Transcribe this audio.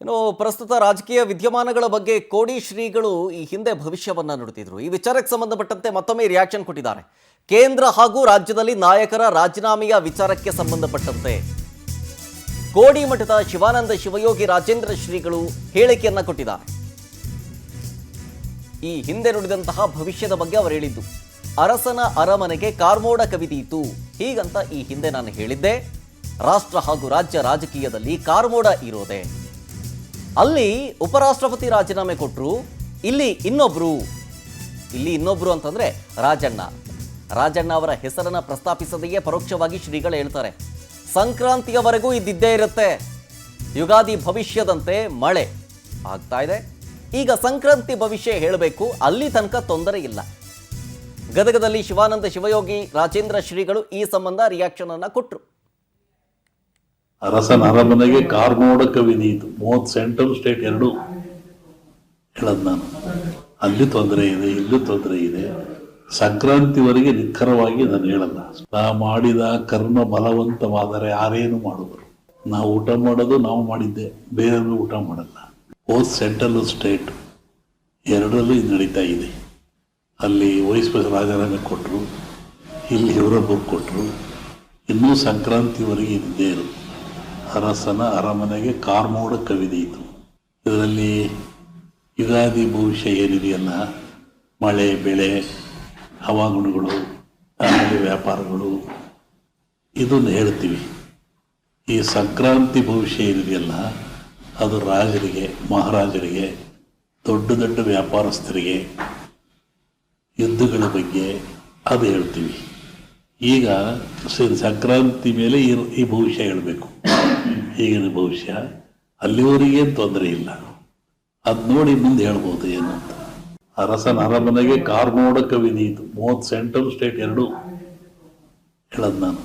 ಇನ್ನು ಪ್ರಸ್ತುತ ರಾಜಕೀಯ ವಿದ್ಯಮಾನಗಳ ಬಗ್ಗೆ ಕೋಡಿ ಶ್ರೀಗಳು ಈ ಹಿಂದೆ ಭವಿಷ್ಯವನ್ನ ನುಡಿದಿದ್ರು. ಈ ವಿಚಾರಕ್ಕೆ ಸಂಬಂಧಪಟ್ಟಂತೆ ಮತ್ತೊಮ್ಮೆ ರಿಯಾಕ್ಷನ್ ಕೊಟ್ಟಿದ್ದಾರೆ. ಕೇಂದ್ರ ಹಾಗೂ ರಾಜ್ಯದಲ್ಲಿ ನಾಯಕರ ರಾಜೀನಾಮೆಯ ವಿಚಾರಕ್ಕೆ ಸಂಬಂಧಪಟ್ಟಂತೆ ಕೋಡಿ ಮಠದ ಶಿವಾನಂದ ಶಿವಯೋಗಿ ರಾಜೇಂದ್ರ ಶ್ರೀಗಳು ಹೇಳಿಕೆಯನ್ನ ಕೊಟ್ಟಿದ್ದಾರೆ. ಈ ಹಿಂದೆ ನುಡಿದಂತಹ ಭವಿಷ್ಯದ ಬಗ್ಗೆ ಅವರು ಹೇಳಿದ್ದು, ಅರಸನ ಅರಮನೆಗೆ ಕಾರ್ಮೋಡ ಕವಿದೀತು ಹೀಗಂತ ಈ ಹಿಂದೆ ನಾನು ಹೇಳಿದ್ದೆ. ರಾಷ್ಟ್ರ ಹಾಗೂ ರಾಜ್ಯ ರಾಜಕೀಯದಲ್ಲಿ ಕಾರ್ಮೋಡ ಇರೋದೆ. ಅಲ್ಲಿ ಉಪರಾಷ್ಟ್ರಪತಿ ರಾಜೀನಾಮೆ ಕೊಟ್ಟರು, ಇಲ್ಲಿ ಇನ್ನೊಬ್ರು ಅಂತಂದ್ರೆ ರಾಜಣ್ಣ ಅವರ ಹೆಸರನ್ನ ಪ್ರಸ್ತಾಪಿಸದೆಯೇ ಪರೋಕ್ಷವಾಗಿ ಶ್ರೀಗಳು ಹೇಳ್ತಾರೆ, ಸಂಕ್ರಾಂತಿಯವರೆಗೂ ಇದ್ದಿದ್ದೇ ಇರುತ್ತೆ. ಯುಗಾದಿ ಭವಿಷ್ಯದಂತೆ ಮಳೆ ಆಗ್ತಾ ಇದೆ, ಈಗ ಸಂಕ್ರಾಂತಿ ಭವಿಷ್ಯ ಹೇಳಬೇಕು, ಅಲ್ಲಿ ತನಕ ತೊಂದರೆ ಇಲ್ಲ. ಗದಗದಲ್ಲಿ ಶಿವಾನಂದ ಶಿವಯೋಗಿ ರಾಜೇಂದ್ರ ಶ್ರೀಗಳು ಈ ಸಂಬಂಧ ರಿಯಾಕ್ಷನ್ ಅನ್ನ ಕೊಟ್ಟರು. ಅರಸನ ಅರಮನೆಗೆ ಕಾರ್ಮೋಡ ಕವಿದೀತು, 30 ಸೆಂಟ್ರಲ್ ಸ್ಟೇಟ್ ಎರಡೂ ಹೇಳದ್ ನಾನು. ಅಲ್ಲಿ ತೊಂದರೆ ಇದೆ, ಇಲ್ಲೂ ತೊಂದರೆ ಇದೆ. ಸಂಕ್ರಾಂತಿವರೆಗೆ ನಿಖರವಾಗಿ ನಾನು ಹೇಳಲ್ಲ. ನಾ ಮಾಡಿದ ಕರ್ಮ ಬಲವಂತವಾದರೆ ಯಾರೇನು ಮಾಡುವರು. ನಾವು ಊಟ ಮಾಡೋದು ನಾವು ಮಾಡಿದ್ದೆ, ಬೇರೆಯವರು ಊಟ ಮಾಡಲ್ಲ. ಸೆಂಟ್ರಲ್ ಸ್ಟೇಟ್ ಎರಡರಲ್ಲೂ ಇದು ನಡೀತಾ ಇದೆ. ಅಲ್ಲಿ ವೈಸ್ ರಾಜೀನಾಮೆ ಕೊಟ್ಟರು, ಇಲ್ಲಿ ಇವರೊಬ್ಬರು ಕೊಟ್ಟರು, ಇನ್ನೂ ಸಂಕ್ರಾಂತಿವರೆಗೆ ಇದ್ದೇ ಇರುತ್ತೆ. ಅರಸನ ಅರಮನೆಗೆ ಕಾರ್ಮೋಡ ಕವಿದೀತು. ಇದರಲ್ಲಿ ಯುಗಾದಿ ಭವಿಷ್ಯ ಏನಿದೆಯಲ್ಲ, ಮಳೆ ಬೆಳೆ ಹವಾಗುಣಗಳು ಆಮೇಲೆ ವ್ಯಾಪಾರಗಳು ಇದನ್ನು ಹೇಳ್ತೀವಿ. ಈ ಸಂಕ್ರಾಂತಿ ಭವಿಷ್ಯ ಏನಿದೆಯಲ್ಲ ಅದು ರಾಜರಿಗೆ, ಮಹಾರಾಜರಿಗೆ, ದೊಡ್ಡ ದೊಡ್ಡ ವ್ಯಾಪಾರಸ್ಥರಿಗೆ, ಯುದ್ಧಗಳ ಬಗ್ಗೆ ಅದು ಹೇಳ್ತೀವಿ. ಈಗ ಸಂಕ್ರಾಂತಿ ಮೇಲೆ ಈ ಭವಿಷ್ಯ ಹೇಳಬೇಕು. ಈಗಿನ ಭವಿಷ್ಯ ಅಲ್ಲಿವರೆಗೇನು ತೊಂದರೆ ಇಲ್ಲ, ಅದು ನೋಡಿ ಮುಂದೆ ಹೇಳ್ಬೋದು ಏನು ಅಂತ. ಅರಸನ ಅರಮನೆಗೆ ಕಾರ್ಮೋಡ ಕವಿದೀತು, 30 ಸೆಂಟ್ರಲ್ ಸ್ಟೇಟ್ ಎರಡೂ ಹೇಳದ್ ನಾನು.